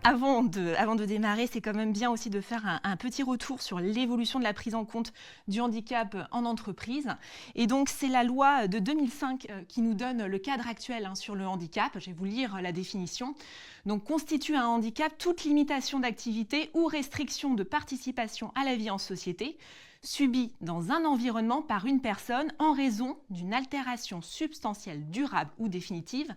avant de démarrer, c'est quand même bien aussi de faire un petit retour sur l'évolution de la prise en compte du handicap en entreprise. Et donc, c'est la loi de 2005 qui nous donne le cadre actuel sur le handicap. Je vais vous lire la définition. Donc, constitue un handicap toute limitation d'activité ou restriction de participation à la vie en société subie dans un environnement par une personne en raison d'une altération substantielle durable ou définitive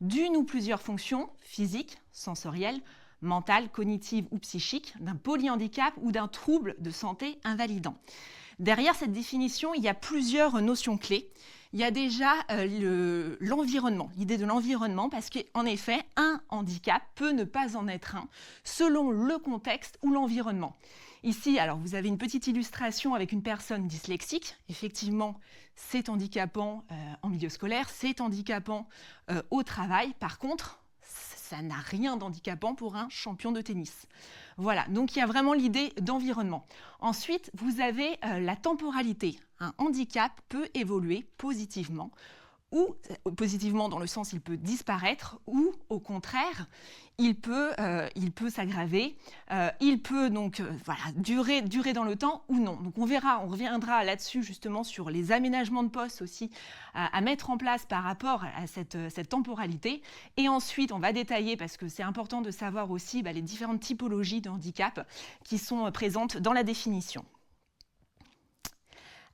d'une ou plusieurs fonctions physiques, sensorielles, mentales, cognitives ou psychiques, d'un polyhandicap ou d'un trouble de santé invalidant. Derrière cette définition, il y a plusieurs notions clés. Il y a déjà l'environnement, l'idée de l'environnement, parce qu'en effet, un handicap peut ne pas en être un, selon le contexte ou l'environnement. Ici, alors vous avez une petite illustration avec une personne dyslexique. Effectivement, c'est handicapant en milieu scolaire, c'est handicapant au travail. Par contre, ça n'a rien d'handicapant pour un champion de tennis. Voilà, donc il y a vraiment l'idée d'environnement. Ensuite, vous avez la temporalité. Un handicap peut évoluer positivement, ou positivement dans le sens il peut disparaître, ou au contraire, il peut s'aggraver, il peut donc durer dans le temps ou non. Donc on reviendra là-dessus justement sur les aménagements de poste aussi à mettre en place par rapport à cette temporalité. Et ensuite, on va détailler, parce que c'est important de savoir aussi les différentes typologies de handicap qui sont présentes dans la définition.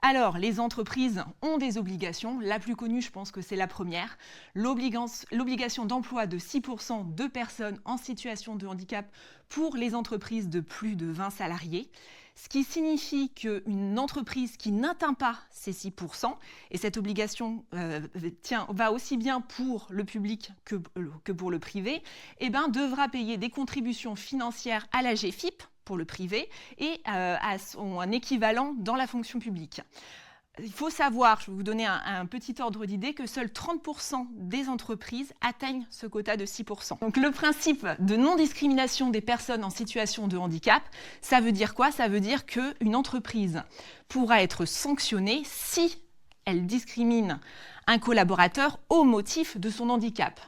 Alors, les entreprises ont des obligations. La plus connue, je pense que c'est la première. L'obligation d'emploi de 6% de personnes en situation de handicap pour les entreprises de plus de 20 salariés. Ce qui signifie qu'une entreprise qui n'atteint pas ces 6%, et cette obligation va aussi bien pour le public que pour le privé, devra payer des contributions financières à la GFIP, pour le privé, et un équivalent dans la fonction publique. Il faut savoir, je vais vous donner un petit ordre d'idée, que seuls 30% des entreprises atteignent ce quota de 6%. Donc le principe de non-discrimination des personnes en situation de handicap, ça veut dire quoi ? Ça veut dire qu'une entreprise pourra être sanctionnée si elle discrimine un collaborateur au motif de son handicap.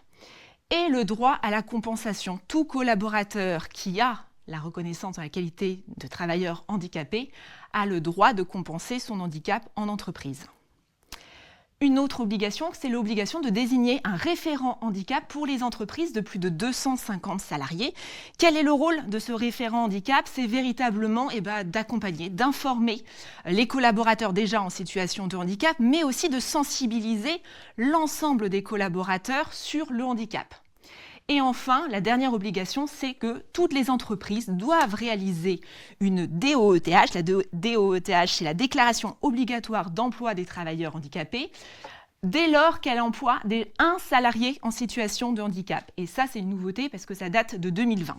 Et le droit à la compensation. Tout collaborateur qui a la reconnaissance de la qualité de travailleur handicapé a le droit de compenser son handicap en entreprise. Une autre obligation, c'est l'obligation de désigner un référent handicap pour les entreprises de plus de 250 salariés. Quel est le rôle de ce référent handicap ? C'est véritablement d'accompagner, d'informer les collaborateurs déjà en situation de handicap, mais aussi de sensibiliser l'ensemble des collaborateurs sur le handicap. Et enfin, la dernière obligation, c'est que toutes les entreprises doivent réaliser une DOETH. La DOETH, c'est la déclaration obligatoire d'emploi des travailleurs handicapés, dès lors qu'elle emploie un salarié en situation de handicap. Et ça, c'est une nouveauté parce que ça date de 2020.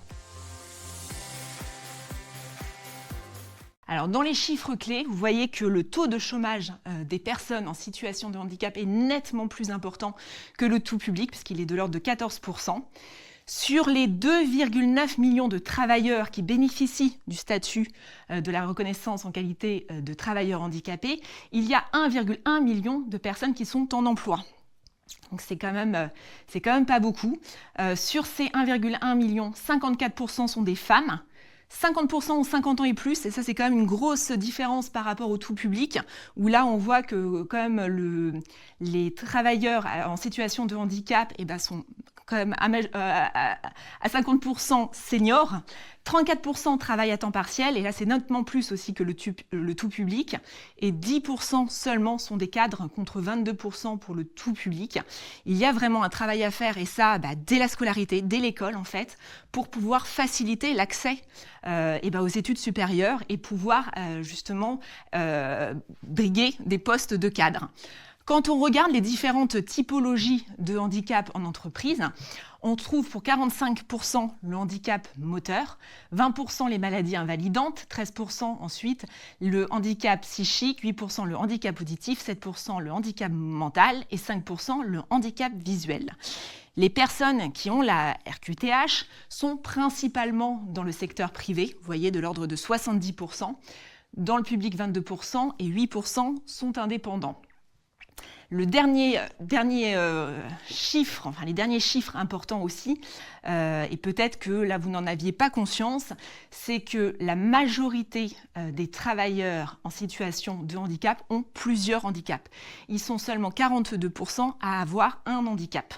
Alors, dans les chiffres clés, vous voyez que le taux de chômage des personnes en situation de handicap est nettement plus important que le tout public, puisqu'il est de l'ordre de 14%. Sur les 2,9 millions de travailleurs qui bénéficient du statut de la reconnaissance en qualité de travailleur handicapé, il y a 1,1 million de personnes qui sont en emploi. Donc c'est quand même pas beaucoup. Sur ces 1,1 million, 54% sont des femmes. 50% ont 50 ans et plus, et ça c'est quand même une grosse différence par rapport au tout public, où là on voit que quand même les travailleurs en situation de handicap sont quand même à 50% seniors, 34% travaillent à temps partiel, et là c'est nettement plus aussi que le tout public, et 10% seulement sont des cadres contre 22% pour le tout public. Il y a vraiment un travail à faire, et ça dès la scolarité, dès l'école en fait, pour pouvoir faciliter l'accès aux études supérieures et pouvoir justement briguer des postes de cadres. Quand on regarde les différentes typologies de handicap en entreprise, on trouve pour 45% le handicap moteur, 20% les maladies invalidantes, 13% ensuite le handicap psychique, 8% le handicap auditif, 7% le handicap mental et 5% le handicap visuel. Les personnes qui ont la RQTH sont principalement dans le secteur privé, vous voyez de l'ordre de 70%, dans le public 22% et 8% sont indépendants. Le dernier chiffre, enfin les derniers chiffres importants aussi, et peut-être que là vous n'en aviez pas conscience, c'est que la majorité des travailleurs en situation de handicap ont plusieurs handicaps. Ils sont seulement 42% à avoir un handicap.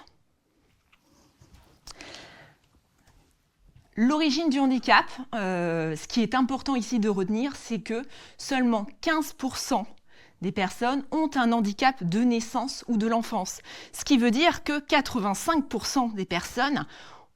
L'origine du handicap, ce qui est important ici de retenir, c'est que seulement 15% des personnes ont un handicap de naissance ou de l'enfance. Ce qui veut dire que 85% des personnes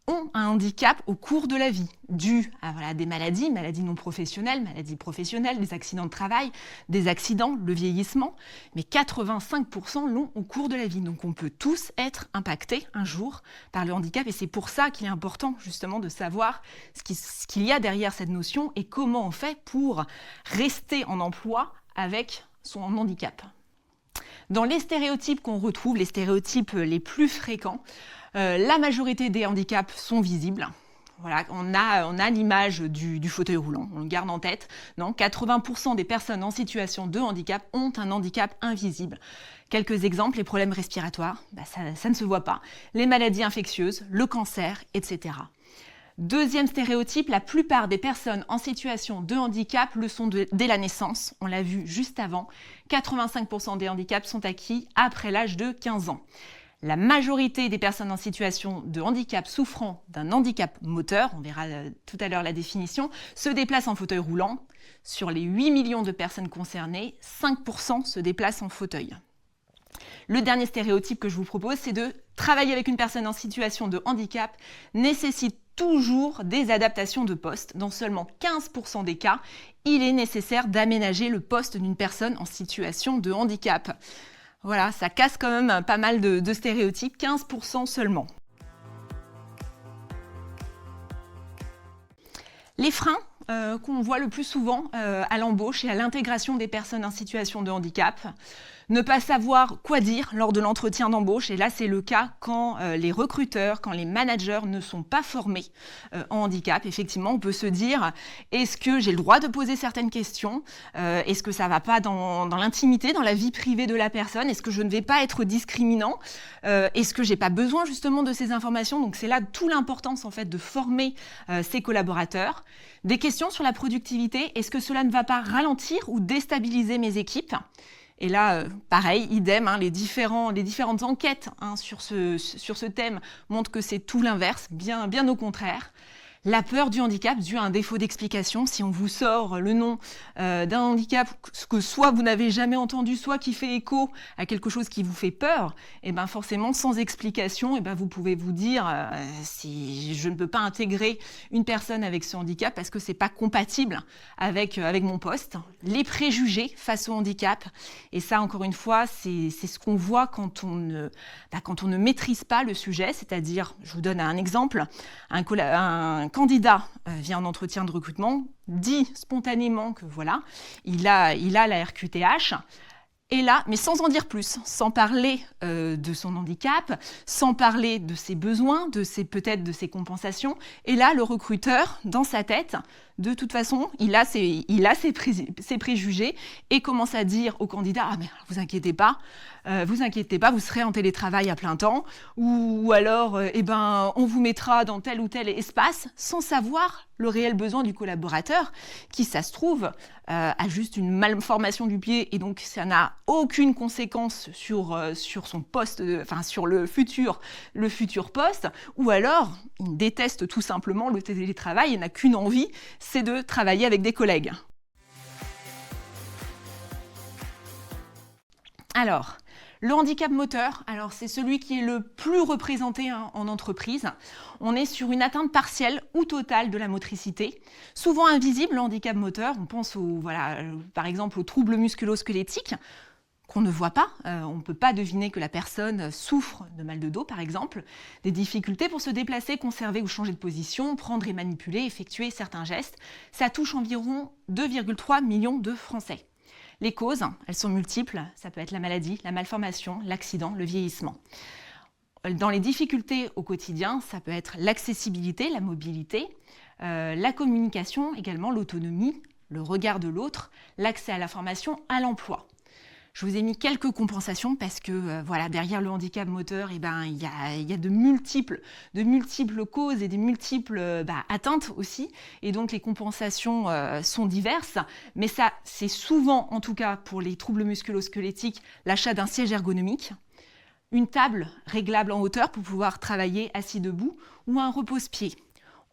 ont un handicap au cours de la vie, dû à des maladies non professionnelles, maladies professionnelles, des accidents de travail, des accidents, le vieillissement, mais 85% l'ont au cours de la vie. Donc on peut tous être impactés un jour par le handicap et c'est pour ça qu'il est important justement de savoir ce qu'il y a derrière cette notion et comment on fait pour rester en emploi avec son handicap. Dans les stéréotypes qu'on retrouve, les stéréotypes les plus fréquents, la majorité des handicaps sont visibles. Voilà, on a l'image du fauteuil roulant, on le garde en tête. Non, 80% des personnes en situation de handicap ont un handicap invisible. Quelques exemples, les problèmes respiratoires, ça ne se voit pas. Les maladies infectieuses, le cancer, etc. Deuxième stéréotype, la plupart des personnes en situation de handicap le sont dès la naissance. On l'a vu juste avant. 85% des handicaps sont acquis après l'âge de 15 ans. La majorité des personnes en situation de handicap souffrant d'un handicap moteur, on verra tout à l'heure la définition, se déplacent en fauteuil roulant. Sur les 8 millions de personnes concernées, 5% se déplacent en fauteuil. Le dernier stéréotype que je vous propose, c'est de travailler avec une personne en situation de handicap nécessite toujours des adaptations de poste. Dans seulement 15% des cas, il est nécessaire d'aménager le poste d'une personne en situation de handicap. Voilà, ça casse quand même pas mal de stéréotypes, 15% seulement. Les freins qu'on voit le plus souvent à l'embauche et à l'intégration des personnes en situation de handicap. Ne pas savoir quoi dire lors de l'entretien d'embauche, et là c'est le cas quand les recruteurs, quand les managers ne sont pas formés en handicap. Effectivement, on peut se dire, est-ce que j'ai le droit de poser certaines questions? Est-ce que ça ne va pas dans l'intimité, dans la vie privée de la personne? Est-ce que je ne vais pas être discriminant? Est-ce que je n'ai pas besoin justement de ces informations? Donc c'est là toute l'importance en fait de former ses collaborateurs. Des questions sur la productivité, est-ce que cela ne va pas ralentir ou déstabiliser mes équipes? Et là, pareil, idem, les différentes enquêtes sur ce thème montrent que c'est tout l'inverse, bien au contraire. La peur du handicap due à un défaut d'explication. Si on vous sort le nom d'un handicap que soit vous n'avez jamais entendu, soit qui fait écho à quelque chose qui vous fait peur, et ben forcément, sans explication, et ben vous pouvez vous dire si je ne peux pas intégrer une personne avec ce handicap parce que c'est pas compatible avec mon poste. Les préjugés face au handicap, et ça encore une fois, c'est ce qu'on voit quand on ne maîtrise pas le sujet, c'est-à-dire, je vous donne un exemple, un candidat vient en entretien de recrutement, dit spontanément que voilà, il a la RQTH, et là, mais sans en dire plus, sans parler de son handicap, sans parler de ses besoins, peut-être de ses compensations, et là, le recruteur, dans sa tête, de toute façon, il a ses préjugés et commence à dire au candidat « Ah mais vous inquiétez pas, vous serez en télétravail à plein temps, ou alors on vous mettra dans tel ou tel espace » sans savoir le réel besoin du collaborateur qui, ça se trouve, a juste une malformation du pied et donc ça n'a aucune conséquence sur son poste, sur le futur poste, ou alors il déteste tout simplement le télétravail et n'a qu'une envie, c'est de travailler avec des collègues. Alors, le handicap moteur, c'est celui qui est le plus représenté en entreprise. On est sur une atteinte partielle ou totale de la motricité. Souvent invisible, le handicap moteur, on pense par exemple aux troubles musculo-squelettiques, qu'on ne voit pas. On ne peut pas deviner que la personne souffre de mal de dos, par exemple, des difficultés pour se déplacer, conserver ou changer de position, prendre et manipuler, effectuer certains gestes. Ça touche environ 2,3 millions de Français. Les causes, elles sont multiples. Ça peut être la maladie, la malformation, l'accident, le vieillissement. Dans les difficultés au quotidien, ça peut être l'accessibilité, la mobilité, la communication, également l'autonomie, le regard de l'autre, l'accès à la formation, à l'emploi. Je vous ai mis quelques compensations parce que voilà, derrière le handicap moteur, il y a de multiples causes et des multiples atteintes aussi. Et donc les compensations sont diverses. Mais ça, c'est souvent, en tout cas pour les troubles musculo-squelettiques, l'achat d'un siège ergonomique, une table réglable en hauteur pour pouvoir travailler assis debout ou un repose-pied.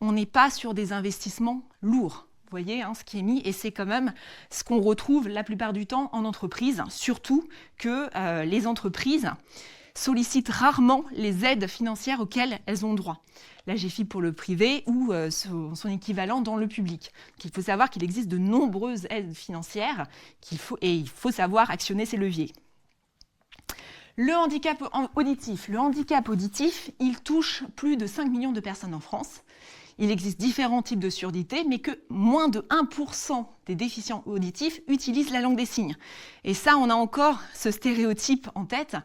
On n'est pas sur des investissements lourds. Vous voyez ce qui est mis, et c'est quand même ce qu'on retrouve la plupart du temps en entreprise, surtout que les entreprises sollicitent rarement les aides financières auxquelles elles ont droit. La GFIP pour le privé ou son équivalent dans le public. Donc, il faut savoir qu'il existe de nombreuses aides financières et il faut savoir actionner ces leviers. Le handicap auditif. Le handicap auditif, il touche plus de 5 millions de personnes en France. Il existe différents types de surdité, mais que moins de 1% des déficients auditifs utilisent la langue des signes. Et ça, on a encore ce stéréotype en tête.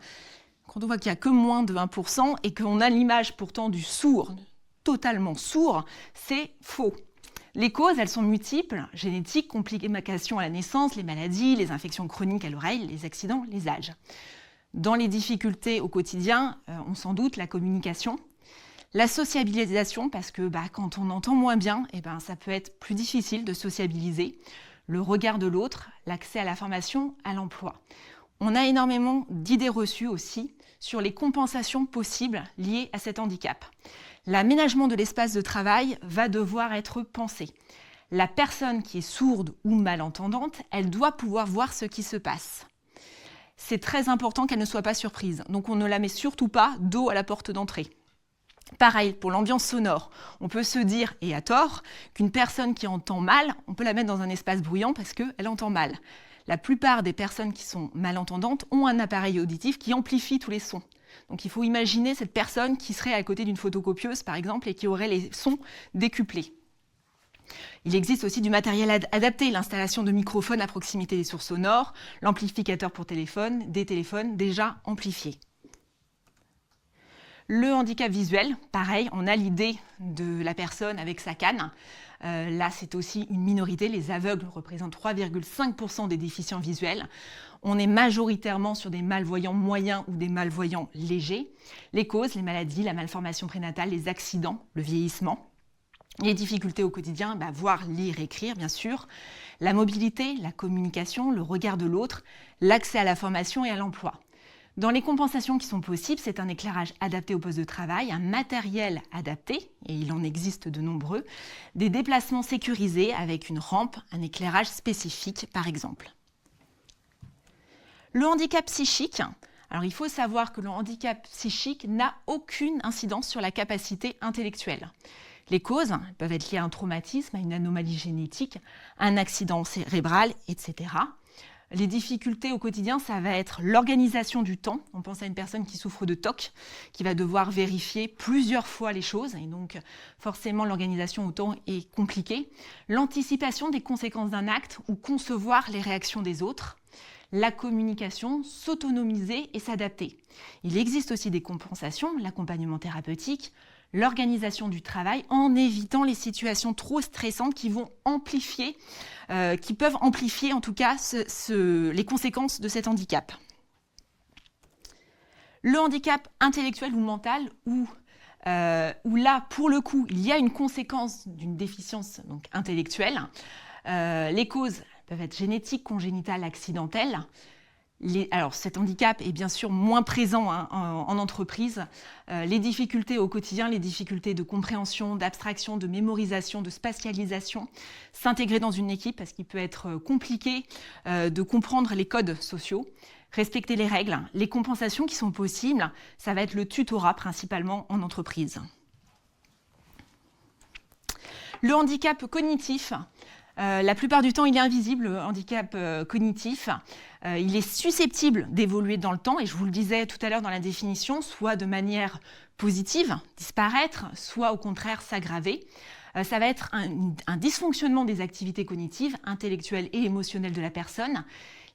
Quand on voit qu'il n'y a que moins de 1% et qu'on a l'image pourtant du sourd, totalement sourd, c'est faux. Les causes, elles sont multiples, génétiques, complications à la naissance, les maladies, les infections chroniques à l'oreille, les accidents, les âges. Dans les difficultés au quotidien, on s'en doute, la communication. La sociabilisation, parce que quand on entend moins bien, ça peut être plus difficile de sociabiliser. Le regard de l'autre, l'accès à la formation, à l'emploi. On a énormément d'idées reçues aussi sur les compensations possibles liées à cet handicap. L'aménagement de l'espace de travail va devoir être pensé. La personne qui est sourde ou malentendante, elle doit pouvoir voir ce qui se passe. C'est très important qu'elle ne soit pas surprise, donc on ne la met surtout pas dos à la porte d'entrée. Pareil, pour l'ambiance sonore, on peut se dire, et à tort, qu'une personne qui entend mal, on peut la mettre dans un espace bruyant parce qu'elle entend mal. La plupart des personnes qui sont malentendantes ont un appareil auditif qui amplifie tous les sons. Donc il faut imaginer cette personne qui serait à côté d'une photocopieuse, par exemple, et qui aurait les sons décuplés. Il existe aussi du matériel adapté, l'installation de microphones à proximité des sources sonores, l'amplificateur pour téléphone, des téléphones déjà amplifiés. Le handicap visuel, pareil, on a l'idée de la personne avec sa canne. Là, c'est aussi une minorité. Les aveugles représentent 3,5% des déficients visuels. On est majoritairement sur des malvoyants moyens ou des malvoyants légers. Les causes, les maladies, la malformation prénatale, les accidents, le vieillissement. Les difficultés au quotidien, voir, lire, écrire, bien sûr. La mobilité, la communication, le regard de l'autre, l'accès à la formation et à l'emploi. Dans les compensations qui sont possibles, c'est un éclairage adapté au poste de travail, un matériel adapté, et il en existe de nombreux, des déplacements sécurisés avec une rampe, un éclairage spécifique par exemple. Le handicap psychique. Alors il faut savoir que le handicap psychique n'a aucune incidence sur la capacité intellectuelle. Les causes peuvent être liées à un traumatisme, à une anomalie génétique, un accident cérébral, etc. Les difficultés au quotidien, ça va être l'organisation du temps. On pense à une personne qui souffre de TOC, qui va devoir vérifier plusieurs fois les choses, et donc forcément l'organisation au temps est compliquée. L'anticipation des conséquences d'un acte ou concevoir les réactions des autres. La communication, s'autonomiser et s'adapter. Il existe aussi des compensations, l'accompagnement thérapeutique, l'organisation du travail en évitant les situations trop stressantes qui vont amplifier, qui peuvent amplifier en tout cas les conséquences de cet handicap. Le handicap intellectuel ou mental, où là, pour le coup, il y a une conséquence d'une déficience donc, intellectuelle. Les causes peuvent être génétiques, congénitales, accidentelles. Alors cet handicap est bien sûr moins présent en entreprise. Les difficultés au quotidien, les difficultés de compréhension, d'abstraction, de mémorisation, de spatialisation, s'intégrer dans une équipe parce qu'il peut être compliqué de comprendre les codes sociaux, respecter les règles, les compensations qui sont possibles, ça va être le tutorat principalement en entreprise. Le handicap cognitif. La plupart du temps, il est invisible, le handicap cognitif. Il est susceptible d'évoluer dans le temps, et je vous le disais tout à l'heure dans la définition, soit de manière positive, disparaître, soit au contraire s'aggraver. Ça va être un dysfonctionnement des activités cognitives, intellectuelles et émotionnelles de la personne.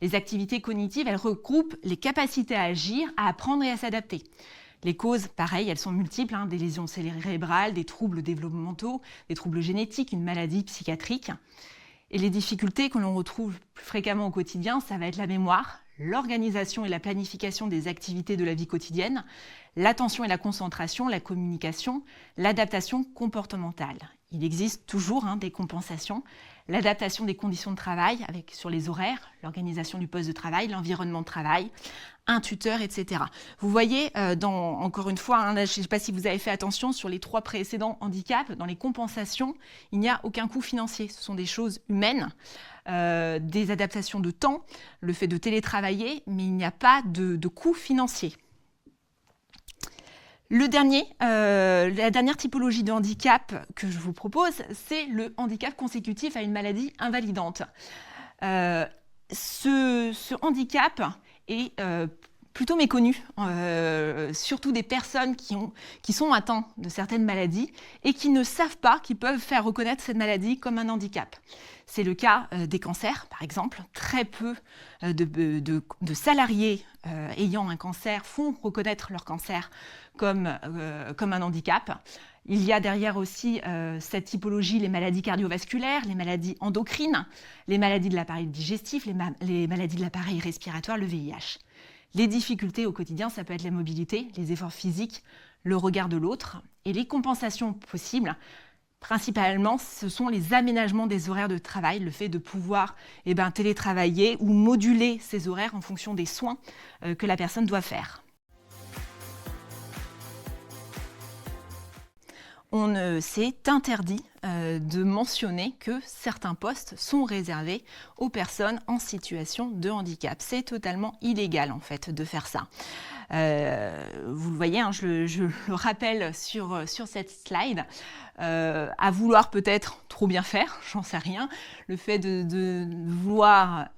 Les activités cognitives, elles regroupent les capacités à agir, à apprendre et à s'adapter. Les causes, pareil, elles sont multiples, des lésions cérébrales, des troubles développementaux, des troubles génétiques, une maladie psychiatrique. Et les difficultés que l'on retrouve plus fréquemment au quotidien, ça va être la mémoire, l'organisation et la planification des activités de la vie quotidienne, l'attention et la concentration, la communication, l'adaptation comportementale. Il existe toujours des compensations, l'adaptation des conditions de travail sur les horaires, l'organisation du poste de travail, l'environnement de travail, un tuteur, etc. Vous voyez, encore une fois, je ne sais pas si vous avez fait attention, sur les 3 précédents handicaps, dans les compensations, il n'y a aucun coût financier. Ce sont des choses humaines, des adaptations de temps, le fait de télétravailler, mais il n'y a pas de coût financier. La dernière typologie de handicap que je vous propose, c'est le handicap consécutif à une maladie invalidante. Ce handicap est plutôt méconnu, surtout des personnes qui sont atteintes de certaines maladies et qui ne savent pas qu'ils peuvent faire reconnaître cette maladie comme un handicap. C'est le cas des cancers, par exemple. Très peu de salariés ayant un cancer font reconnaître leur cancer comme un handicap. Il y a derrière aussi cette typologie, les maladies cardiovasculaires, les maladies endocrines, les maladies de l'appareil digestif, les maladies de l'appareil respiratoire, le VIH. Les difficultés au quotidien, ça peut être la mobilité, les efforts physiques, le regard de l'autre. Et les compensations possibles, principalement, ce sont les aménagements des horaires de travail, le fait de pouvoir télétravailler ou moduler ses horaires en fonction des soins que la personne doit faire. On s'est interdit de mentionner que certains postes sont réservés aux personnes en situation de handicap. C'est totalement illégal en fait de faire ça. Vous le voyez, je le rappelle sur cette slide, à vouloir peut-être trop bien faire, j'en sais rien, le fait de vouloir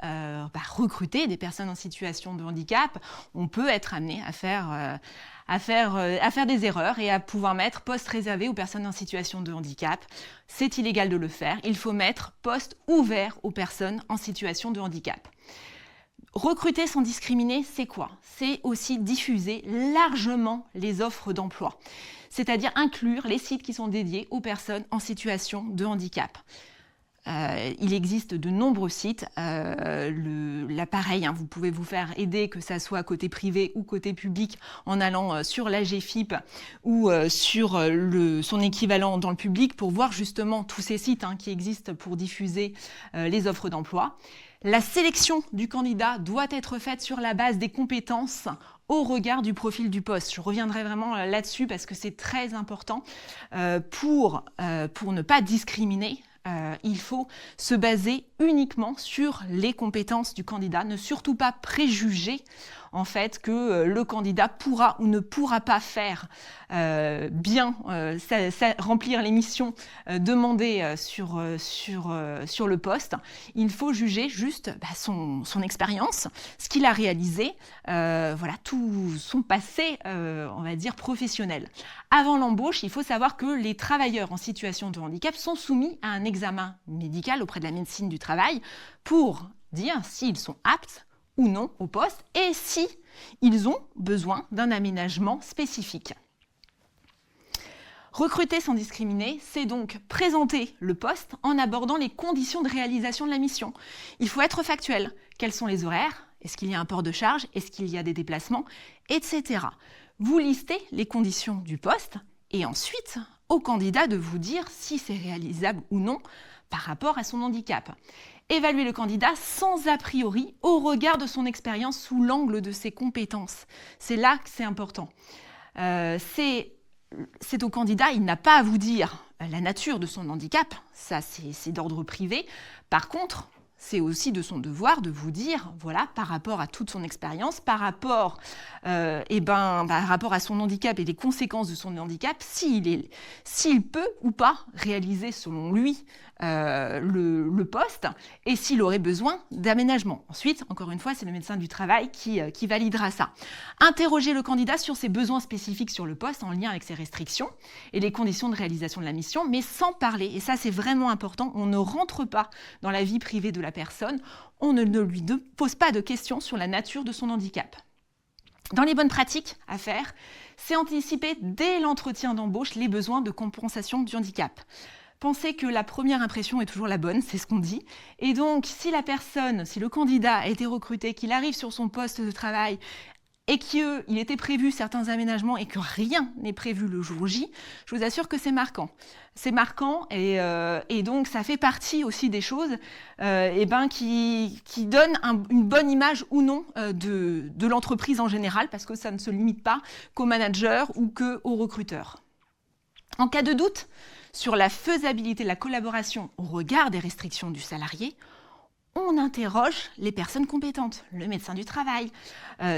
recruter des personnes en situation de handicap, on peut être amené à faire des erreurs et à pouvoir mettre poste réservé aux personnes en situation de handicap. C'est illégal de le faire. Il faut mettre poste ouvert aux personnes en situation de handicap. Recruter sans discriminer, c'est quoi? C'est aussi diffuser largement les offres d'emploi, c'est-à-dire inclure les sites qui sont dédiés aux personnes en situation de handicap. Il existe de nombreux sites. L'appareil, vous pouvez vous faire aider, que ça soit côté privé ou côté public, en allant sur l'AGFIP ou sur son équivalent dans le public pour voir justement tous ces sites qui existent pour diffuser les offres d'emploi. La sélection du candidat doit être faite sur la base des compétences au regard du profil du poste. Je reviendrai vraiment là-dessus parce que c'est très important pour ne pas discriminer. Il faut se baser uniquement sur les compétences du candidat, ne surtout pas préjuger en fait que le candidat pourra ou ne pourra pas faire remplir les missions demandées sur le poste. Il faut juger juste son expérience, ce qu'il a réalisé, tout son passé, on va dire, professionnel. Avant l'embauche, il faut savoir que les travailleurs en situation de handicap sont soumis à un examen médical auprès de la médecine du travail pour dire s'ils sont aptes ou non au poste et si ils ont besoin d'un aménagement spécifique. Recruter sans discriminer, c'est donc présenter le poste en abordant les conditions de réalisation de la mission. Il faut être factuel. Quels sont les horaires? Est-ce qu'il y a un port de charge? Est-ce qu'il y a des déplacements? Etc. Vous listez les conditions du poste et ensuite, au candidat de vous dire si c'est réalisable ou non par rapport à son handicap. Évaluer le candidat sans a priori au regard de son expérience sous l'angle de ses compétences. C'est là que c'est important. C'est au candidat, il n'a pas à vous dire la nature de son handicap, ça c'est d'ordre privé. Par contre, c'est aussi de son devoir de vous dire, voilà, par rapport à toute son expérience, par rapport à son handicap et les conséquences de son handicap, s'il peut ou pas réaliser selon lui le poste et s'il aurait besoin d'aménagement. Ensuite, encore une fois, c'est le médecin du travail qui validera ça. Interroger le candidat sur ses besoins spécifiques sur le poste en lien avec ses restrictions et les conditions de réalisation de la mission, mais sans parler, et ça c'est vraiment important, on ne rentre pas dans la vie privée de la personne, on ne lui pose pas de questions sur la nature de son handicap. Dans les bonnes pratiques à faire, c'est anticiper dès l'entretien d'embauche les besoins de compensation du handicap. Pensez que la première impression est toujours la bonne, c'est ce qu'on dit. Et donc, si le candidat a été recruté, qu'il arrive sur son poste de travail et qu'il était prévu certains aménagements et que rien n'est prévu le jour J, je vous assure que c'est marquant. C'est marquant et donc ça fait partie aussi des choses qui donnent une bonne image ou non de l'entreprise en général, parce que ça ne se limite pas qu'aux managers ou qu'aux recruteurs. En cas de doute sur la faisabilité de la collaboration au regard des restrictions du salarié, on interroge les personnes compétentes, le médecin du travail.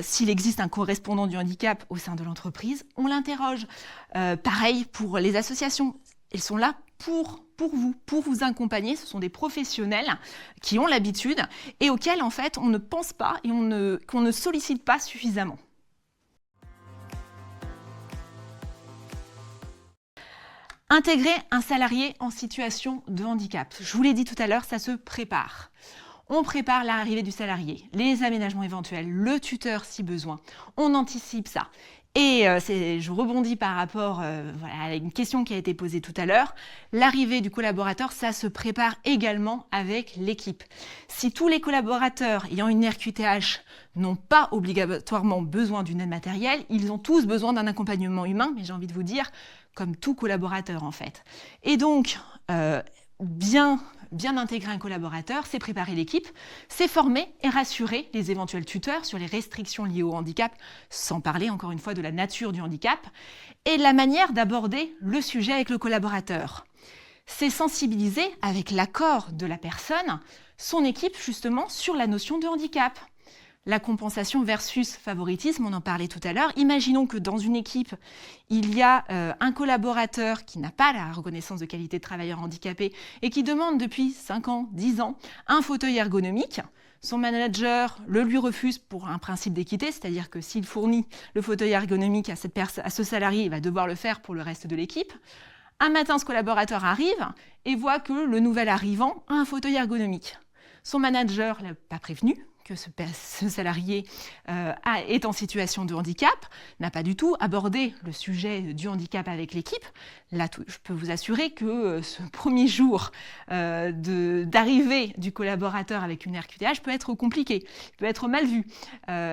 S'il existe un correspondant du handicap au sein de l'entreprise, on l'interroge. Pareil pour les associations. Elles sont là pour vous accompagner. Ce sont des professionnels qui ont l'habitude et auxquels, en fait, on ne pense pas et qu'on ne sollicite pas suffisamment. Intégrer un salarié en situation de handicap. Je vous l'ai dit tout à l'heure, ça se prépare. On prépare l'arrivée du salarié, les aménagements éventuels, le tuteur si besoin. On anticipe ça. Et je rebondis par rapport à une question qui a été posée tout à l'heure. L'arrivée du collaborateur, ça se prépare également avec l'équipe. Si tous les collaborateurs ayant une RQTH n'ont pas obligatoirement besoin d'une aide matérielle, ils ont tous besoin d'un accompagnement humain, mais j'ai envie de vous dire, comme tout collaborateur en fait. Et donc, bien intégrer un collaborateur, c'est préparer l'équipe, c'est former et rassurer les éventuels tuteurs sur les restrictions liées au handicap, sans parler encore une fois de la nature du handicap, et de la manière d'aborder le sujet avec le collaborateur. C'est sensibiliser, avec l'accord de la personne, son équipe justement sur la notion de handicap. La compensation versus favoritisme, on en parlait tout à l'heure. Imaginons que dans une équipe, il y a un collaborateur qui n'a pas la reconnaissance de qualité de travailleur handicapé et qui demande depuis 5 ans, 10 ans, un fauteuil ergonomique. Son manager le lui refuse pour un principe d'équité, c'est-à-dire que s'il fournit le fauteuil ergonomique à ce salarié, il va devoir le faire pour le reste de l'équipe. Un matin, ce collaborateur arrive et voit que le nouvel arrivant a un fauteuil ergonomique. Son manager ne l'a pas prévenu que ce salarié est en situation de handicap, n'a pas du tout abordé le sujet du handicap avec l'équipe. Là, je peux vous assurer que ce premier jour d'arrivée du collaborateur avec une RQTH peut être compliqué, peut être mal vu.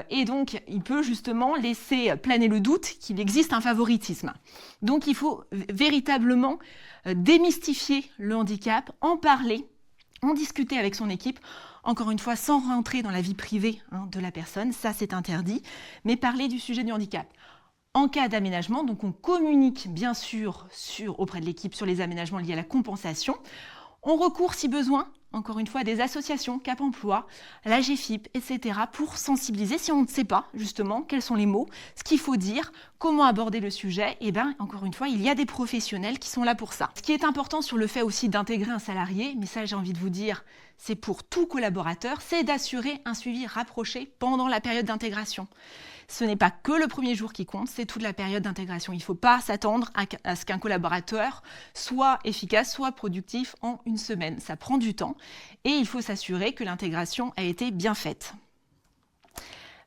Et donc, il peut justement laisser planer le doute qu'il existe un favoritisme. Donc, il faut véritablement démystifier le handicap, en parler, en discuter avec son équipe, encore une fois, sans rentrer dans la vie privée de la personne, ça c'est interdit, mais parler du sujet du handicap. En cas d'aménagement, donc on communique bien sûr auprès de l'équipe sur les aménagements liés à la compensation. On recourt si besoin, encore une fois, à des associations, Cap Emploi, la GFIP, etc. pour sensibiliser si on ne sait pas justement quels sont les mots, ce qu'il faut dire, comment aborder le sujet. Et bien, encore une fois, il y a des professionnels qui sont là pour ça. Ce qui est important sur le fait aussi d'intégrer un salarié, mais ça j'ai envie de vous dire, c'est pour tout collaborateur, c'est d'assurer un suivi rapproché pendant la période d'intégration. Ce n'est pas que le premier jour qui compte, c'est toute la période d'intégration. Il ne faut pas s'attendre à ce qu'un collaborateur soit efficace, soit productif en une semaine. Ça prend du temps et il faut s'assurer que l'intégration a été bien faite.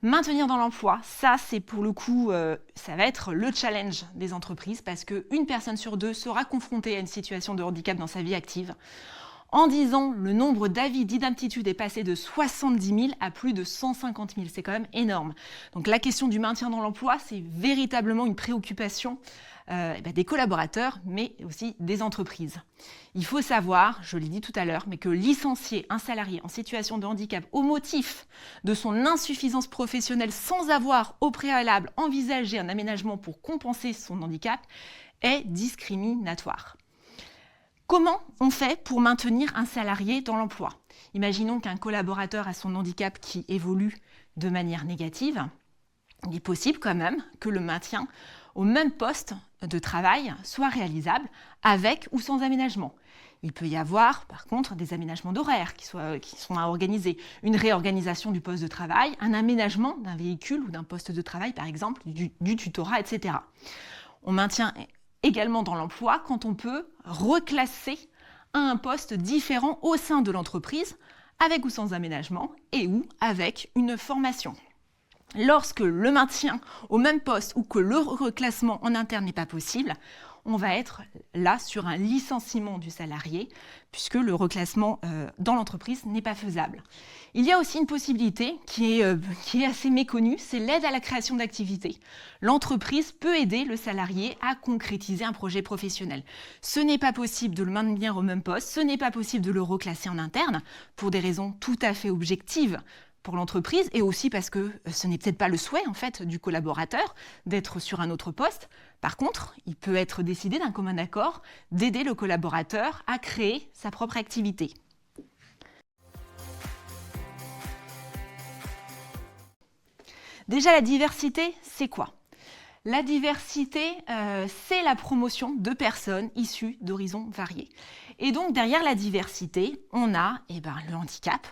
Maintenir dans l'emploi, ça c'est pour le coup, ça va être le challenge des entreprises parce qu'une personne sur 2 sera confrontée à une situation de handicap dans sa vie active. En 10 ans, le nombre d'avis d'inaptitude est passé de 70 000 à plus de 150 000. C'est quand même énorme. Donc la question du maintien dans l'emploi, c'est véritablement une préoccupation des collaborateurs, mais aussi des entreprises. Il faut savoir, je l'ai dit tout à l'heure, mais que licencier un salarié en situation de handicap au motif de son insuffisance professionnelle sans avoir au préalable envisagé un aménagement pour compenser son handicap est discriminatoire. Comment on fait pour maintenir un salarié dans l'emploi ? Imaginons qu'un collaborateur a son handicap qui évolue de manière négative. Il est possible quand même que le maintien au même poste de travail soit réalisable avec ou sans aménagement. Il peut y avoir par contre des aménagements d'horaires qui sont à organiser, une réorganisation du poste de travail, un aménagement d'un véhicule ou d'un poste de travail par exemple, du tutorat, etc. On maintient également dans l'emploi quand on peut reclasser à un poste différent au sein de l'entreprise, avec ou sans aménagement, et ou avec une formation. Lorsque le maintien au même poste ou que le reclassement en interne n'est pas possible, on va être là sur un licenciement du salarié, puisque le reclassement dans l'entreprise n'est pas faisable. Il y a aussi une possibilité qui est assez méconnue, c'est l'aide à la création d'activités. L'entreprise peut aider le salarié à concrétiser un projet professionnel. Ce n'est pas possible de le maintenir au même poste, ce n'est pas possible de le reclasser en interne, pour des raisons tout à fait objectives pour l'entreprise, et aussi parce que ce n'est peut-être pas le souhait en fait du collaborateur d'être sur un autre poste. Par contre, il peut être décidé d'un commun accord d'aider le collaborateur à créer sa propre activité. Déjà, la diversité, c'est quoi? La diversité, c'est la promotion de personnes issues d'horizons variés. Et donc, derrière la diversité, on a le handicap,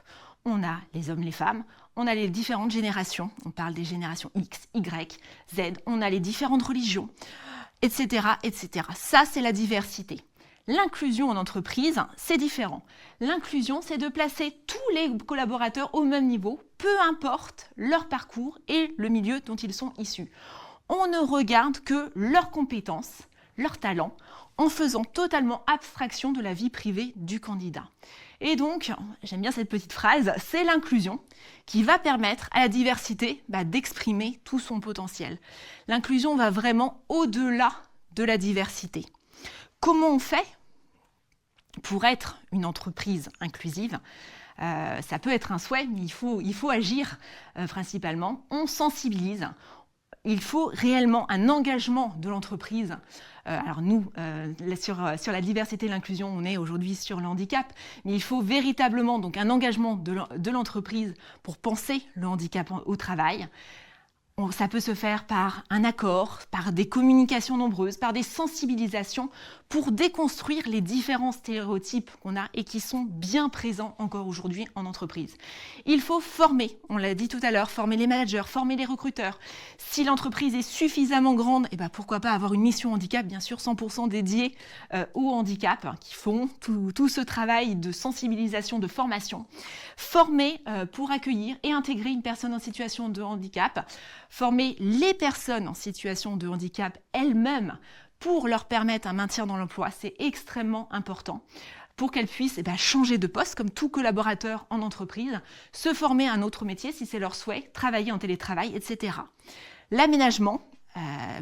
on a les hommes, les femmes, on a les différentes générations, on parle des générations X, Y, Z, on a les différentes religions, etc., etc. Ça, c'est la diversité. L'inclusion en entreprise, c'est différent. L'inclusion, c'est de placer tous les collaborateurs au même niveau, peu importe leur parcours et le milieu dont ils sont issus. On ne regarde que leurs compétences, leurs talents, en faisant totalement abstraction de la vie privée du candidat. Et donc, j'aime bien cette petite phrase, c'est l'inclusion qui va permettre à la diversité d'exprimer tout son potentiel. L'inclusion va vraiment au-delà de la diversité. Comment on fait pour être une entreprise inclusive? Ça peut être un souhait, mais il faut agir principalement. On sensibilise. Il faut réellement un engagement de l'entreprise. Alors nous, sur la diversité et l'inclusion, on est aujourd'hui sur le handicap, mais il faut véritablement donc un engagement de l'entreprise pour penser le handicap au travail. Ça peut se faire par un accord, par des communications nombreuses, par des sensibilisations pour déconstruire les différents stéréotypes qu'on a et qui sont bien présents encore aujourd'hui en entreprise. Il faut former, on l'a dit tout à l'heure, former les managers, former les recruteurs. Si l'entreprise est suffisamment grande, pourquoi pas avoir une mission handicap, bien sûr 100% dédiée au handicap, qui font tout ce travail de sensibilisation, de formation. Former pour accueillir et intégrer une personne en situation de handicap. Former les personnes en situation de handicap elles-mêmes pour leur permettre un maintien dans l'emploi, c'est extrêmement important pour qu'elles puissent changer de poste comme tout collaborateur en entreprise, se former à un autre métier si c'est leur souhait, travailler en télétravail, etc. L'aménagement,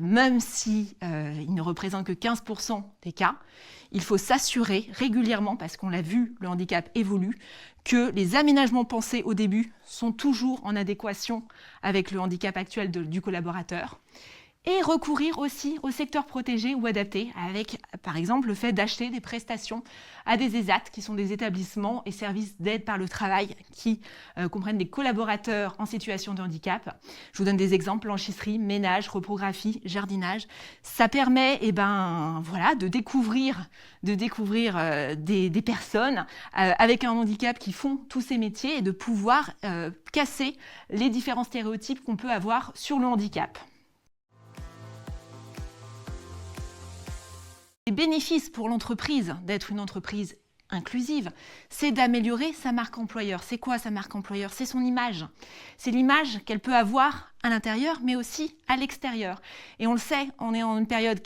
même si il ne représente que 15% des cas, il faut s'assurer régulièrement, parce qu'on l'a vu, le handicap évolue, que les aménagements pensés au début sont toujours en adéquation avec le handicap actuel du collaborateur. Et recourir aussi au secteur protégé ou adapté, avec par exemple le fait d'acheter des prestations à des ESAT, qui sont des établissements et services d'aide par le travail qui comprennent des collaborateurs en situation de handicap. Je vous donne des exemples: blanchisserie, ménage, reprographie, jardinage. Ça permet de découvrir des personnes avec un handicap qui font tous ces métiers et de pouvoir casser les différents stéréotypes qu'on peut avoir sur le handicap. Les bénéfices pour l'entreprise d'être une entreprise inclusive, c'est d'améliorer sa marque employeur. C'est quoi sa marque employeur? C'est son image. C'est l'image qu'elle peut avoir à l'intérieur, mais aussi à l'extérieur. Et on le sait, on est en une période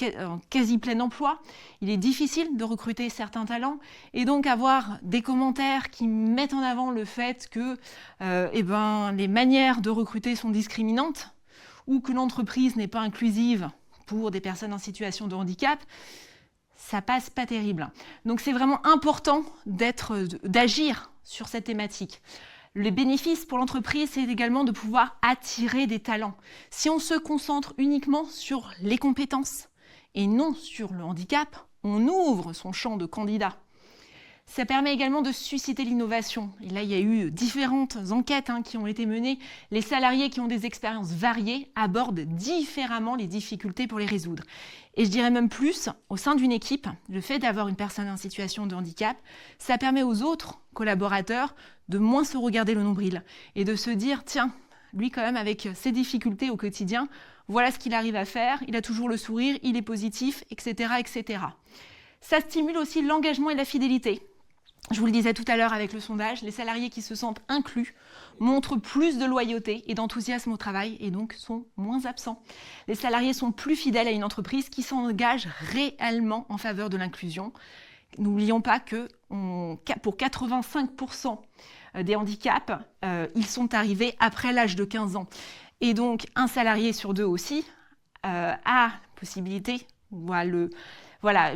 quasi plein emploi. Il est difficile de recruter certains talents. Et donc avoir des commentaires qui mettent en avant le fait que les manières de recruter sont discriminantes, ou que l'entreprise n'est pas inclusive pour des personnes en situation de handicap, ça passe pas terrible. Donc c'est vraiment important d'agir sur cette thématique. Les bénéfices pour l'entreprise, c'est également de pouvoir attirer des talents. Si on se concentre uniquement sur les compétences et non sur le handicap, on ouvre son champ de candidats. Ça permet également de susciter l'innovation. Et là, il y a eu différentes enquêtes qui ont été menées. Les salariés qui ont des expériences variées abordent différemment les difficultés pour les résoudre. Et je dirais même plus, au sein d'une équipe, le fait d'avoir une personne en situation de handicap, ça permet aux autres collaborateurs de moins se regarder le nombril et de se dire, tiens, lui quand même avec ses difficultés au quotidien, voilà ce qu'il arrive à faire, il a toujours le sourire, il est positif, etc., etc. Ça stimule aussi l'engagement et la fidélité. Je vous le disais tout à l'heure avec le sondage, les salariés qui se sentent inclus montrent plus de loyauté et d'enthousiasme au travail et donc sont moins absents. Les salariés sont plus fidèles à une entreprise qui s'engage réellement en faveur de l'inclusion. N'oublions pas que pour 85% des handicaps, ils sont arrivés après l'âge de 15 ans. Et donc, un salarié sur 2 aussi a possibilité,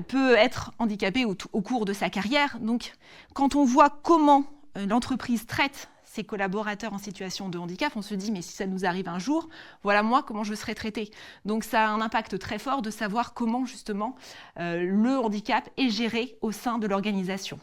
peut être handicapé au cours de sa carrière. Donc, quand on voit comment l'entreprise traite ses collaborateurs en situation de handicap, on se dit, mais si ça nous arrive un jour, voilà moi comment je serai traité. Donc ça a un impact très fort de savoir comment justement le handicap est géré au sein de l'organisation.